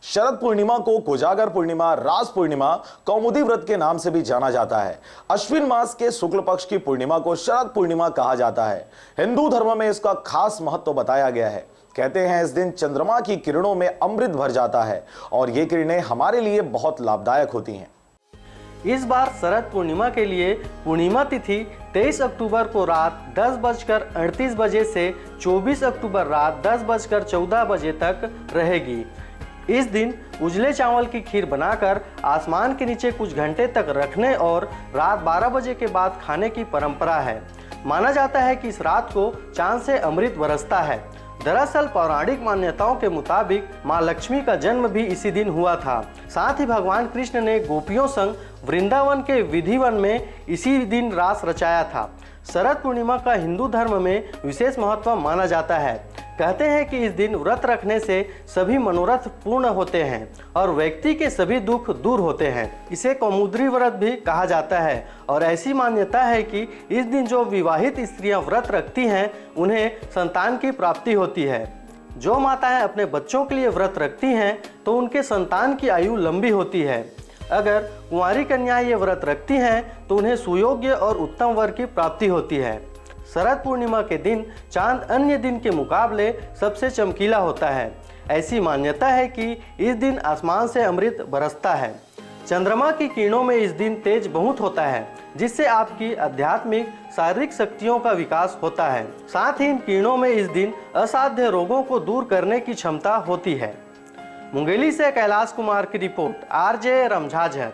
शरद पूर्णिमा को कोजागर पूर्णिमा, रास पूर्णिमा, कौमुदी व्रत के नाम से भी जाना जाता है। अश्विन मास के शुक्ल पक्ष की पूर्णिमा को शरद पूर्णिमा कहा जाता है। हिंदू धर्म में इसका खास महत्व बताया गया है। कहते हैं इस दिन चंद्रमा की किरणों में अमृत भर जाता है और ये किरणें हमारे लिए बहुत लाभदायक होती हैं। इस बार शरद पूर्णिमा के लिए पूर्णिमा तिथि 23 अक्टूबर को रात 10:38 बजे से 24 अक्टूबर रात 10:14 बजे तक रहेगी। इस दिन उजले चावल की खीर बनाकर आसमान के नीचे कुछ घंटे तक रखने और रात 12 बजे के बाद खाने की परंपरा है। माना जाता है कि इस रात को चांद से अमृत बरसता है। दरअसल पौराणिक मान्यताओं के मुताबिक मां लक्ष्मी का जन्म भी इसी दिन हुआ था। साथ ही भगवान कृष्ण ने गोपियों संग वृंदावन के विधिवन में इसी दिन रास रचाया था। शरद पूर्णिमा का हिंदू धर्म में विशेष महत्व माना जाता है। कहते हैं कि इस दिन व्रत रखने से सभी मनोरथ पूर्ण होते हैं और व्यक्ति के सभी दुख दूर होते हैं। इसे कौमुदी व्रत भी कहा जाता है और ऐसी मान्यता है कि इस दिन जो विवाहित स्त्रियां व्रत रखती हैं उन्हें संतान की प्राप्ति होती है। जो माताएं अपने बच्चों के लिए व्रत रखती हैं तो उनके संतान की आयु लंबी होती है। अगर कुंवारी कन्याएं ये व्रत रखती हैं तो उन्हें सुयोग्य और उत्तम वर की प्राप्ति होती है। शरद पूर्णिमा के दिन चांद अन्य दिन के मुकाबले सबसे चमकीला होता है। ऐसी मान्यता है कि इस दिन आसमान से अमृत बरसता है। चंद्रमा की किरणों में इस दिन तेज बहुत होता है, जिससे आपकी आध्यात्मिक शारीरिक शक्तियों का विकास होता है। साथ ही इन किरणों में इस दिन असाध्य रोगों को दूर करने की क्षमता होती है। मुंगेली से कैलाश कुमार की रिपोर्ट, RJ रमझाझर।